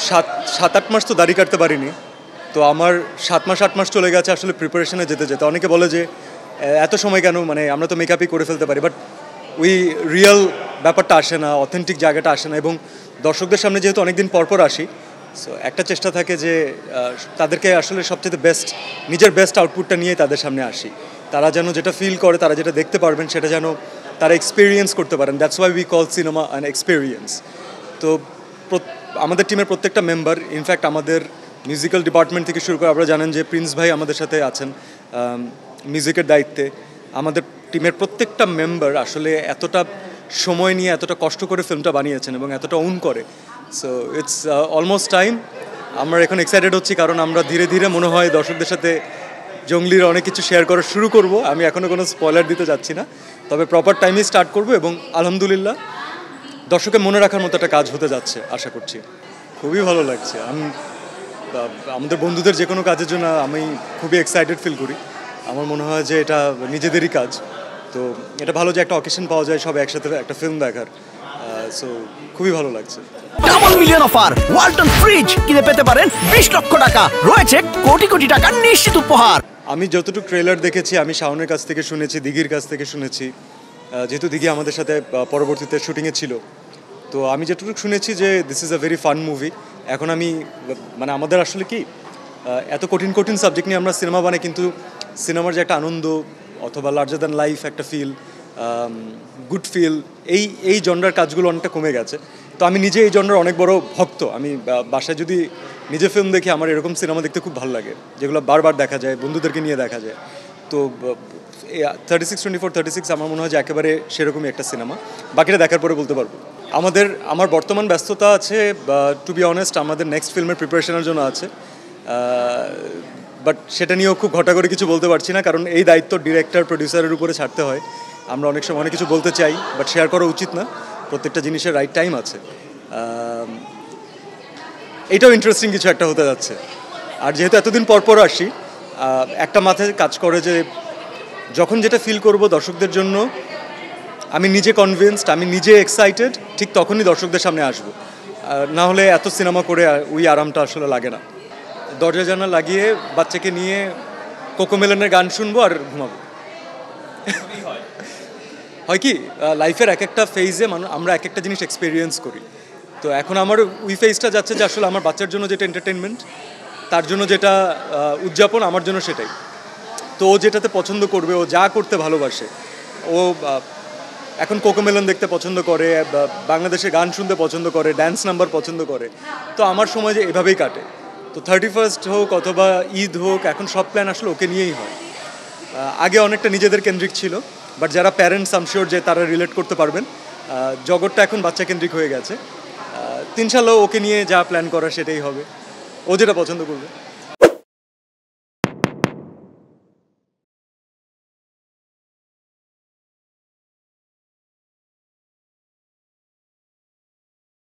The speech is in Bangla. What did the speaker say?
সাত সাত আট মাস তো দাড়ি কাটতে পারিনি, তো আমার 7 মাস 8 মাস চলে গেছে আসলে প্রিপারেশনে যেতে যেতে। অনেকে বলে যে এত সময় কেন, মানে আমরা তো মেকআপই করে ফেলতে পারি, বাট ওই রিয়েল ব্যাপারটা আসে না, অথেন্টিক জায়গাটা আসে না। এবং দর্শকদের সামনে যেহেতু অনেকদিন পরপর আসি, সো একটা চেষ্টা থাকে যে তাদেরকে আসলে সবচেয়ে নিজের বেস্ট আউটপুটটা নিয়ে তাদের সামনে আসি। তারা যেন যেটা ফিল করে, তারা যেটা দেখতে পারবেন সেটা যেন তারা এক্সপিরিয়েন্স করতে পারেন। That's why we call cinema an experience. তো আমাদের টিমের প্রত্যেকটা মেম্বার, ইনফ্যাক্ট আমাদের মিউজিক্যাল ডিপার্টমেন্ট থেকে শুরু করে, আপনারা জানেন যে প্রিন্স ভাই আমাদের সাথে আছেন মিউজিকের দায়িত্বে। আমাদের টিমের প্রত্যেকটা মেম্বার আসলে এতটা সময় নিয়ে এতটা কষ্ট করে ফিল্মটা বানিয়েছেন এবং এতটা ওন করে। So it's almost time. আমরা এখন এক্সাইটেড হচ্ছি, কারণ আমরা ধীরে ধীরে মনে হয় দর্শকদের সাথে জঙ্গলির অনেক কিছু শেয়ার করা শুরু করব। আমি এখনও কোনো স্পয়লার দিতে যাচ্ছি না, তবে প্রপার টাইমেই স্টার্ট করব এবং আলহামদুলিল্লাহ দর্শকের মনে রাখার মতো একটা কাজ হতে যাচ্ছে আশা করছি। খুবই ভালো লাগছে। আমাদের বন্ধুদের যে কোনো কাজের জন্য আমি খুবই এক্সাইটেড ফিল করি। আমার মনে হয় যে এটা নিজেদেরই কাজ, তো এটা ভালো যে একটা অকেশন পাওয়া যায় সব একসাথে একটা ফিল্ম দেখার। সো খুবই ভালো লাগছে। Double million offer, Walton fridge কিনে পেতে পারেন 20 লক্ষ টাকা, রয়েছে কোটি কোটি টাকার নিশ্চিত উপহার। আমি যতটুকু ট্রেলার দেখেছি, আমি শাওনের কাছ থেকে শুনেছি, দিঘির কাছ থেকে শুনেছি, যেহেতু দিঘি আমাদের সাথে পরবর্তীতে শুটিংয়ে ছিল, তো আমি যতটুকু শুনেছি যে this is a very fun movie. এখন আমি মানে আমাদের আসলে কি এত কঠিন কঠিন সাবজেক্ট নিয়ে আমরা সিনেমা বানাই, কিন্তু সিনেমার যে একটা আনন্দ অথবা লার্জার দ্যান লাইফ একটা ফিল, গুড ফিল, এই জনরার কাজগুলো অনেকটা কমে গেছে। তো আমি নিজে এই জনরার অনেক বড় ভক্ত। আমি বাসায় যদি নিজে ফিল্ম দেখি, আমার এরকম সিনেমা দেখতে খুব ভালো লাগে, যেগুলো বারবার দেখা যায়, বন্ধুদেরকে নিয়ে দেখা যায়। তো 36/24/36 আমার মনে হয় যে একেবারে সেরকমই একটা সিনেমা। বাকিটা দেখার পরে বলতে পারবো। আমার বর্তমান ব্যস্ততা আছে, টু বি অনেস্ট আমাদের নেক্সট ফিল্মের প্রিপারেশনের জন্য আছে, বাট সেটা নিয়েও খুব ঘটা করে কিছু বলতে পারছি না, কারণ এই দায়িত্ব ডিরেক্টর প্রডিউসারের উপরে ছাড়তে হয়। আমরা অনেক সময় অনেক কিছু বলতে চাই, বাট শেয়ার করা উচিত না। প্রত্যেকটা জিনিসের রাইট টাইম আছে। এটাও ইন্টারেস্টিং কিছু একটা হতে যাচ্ছে। আর যেহেতু এতদিন পর আসি, একটা মাথায় কাজ করে যে যখন যেটা ফিল করব দর্শকদের জন্য, আমি নিজে কনভিন্সড, আমি নিজে এক্সাইটেড, ঠিক তখনই দর্শকদের সামনে আসবো। না হলে এত সিনেমা করে ওই আরামটা আসলে লাগে না। দরজা জানা লাগিয়ে বাচ্চাকে নিয়ে কোকোমেলনের গান শুনবো আর ঘুমাবো। হয় কি, লাইফের এক একটা ফেজে আমরা এক একটা জিনিস এক্সপিরিয়েন্স করি। তো এখন আমার ওই ফেজটা যাচ্ছে যে আসলে আমার বাচ্চার জন্য যেটা এন্টারটেনমেন্ট, তার জন্য যেটা উদযাপন, আমার জন্য সেটাই। তো ও যেটাতে পছন্দ করবে, ও যা করতে ভালোবাসে, ও এখন কোকোমেলন দেখতে পছন্দ করে, বাংলাদেশে গান শুনতে পছন্দ করে, ড্যান্স নাম্বার পছন্দ করে। তো আমার সময় যে এভাবেই কাটে। তো 31st হোক অথবা ঈদ হোক, এখন সব প্ল্যান আসলে ওকে নিয়েই হয়। আগে অনেকটা নিজেদের কেন্দ্রিক ছিল, বাট যারা প্যারেন্টস আম শিওর যে তারা রিলেট করতে পারবেন, জগৎটা এখন বাচ্চা কেন্দ্রিক হয়ে গেছে। ইনশাআল্লাহ ওকে নিয়ে যা প্ল্যান করা সেটাই হবে, ও যেটা পছন্দ করবে।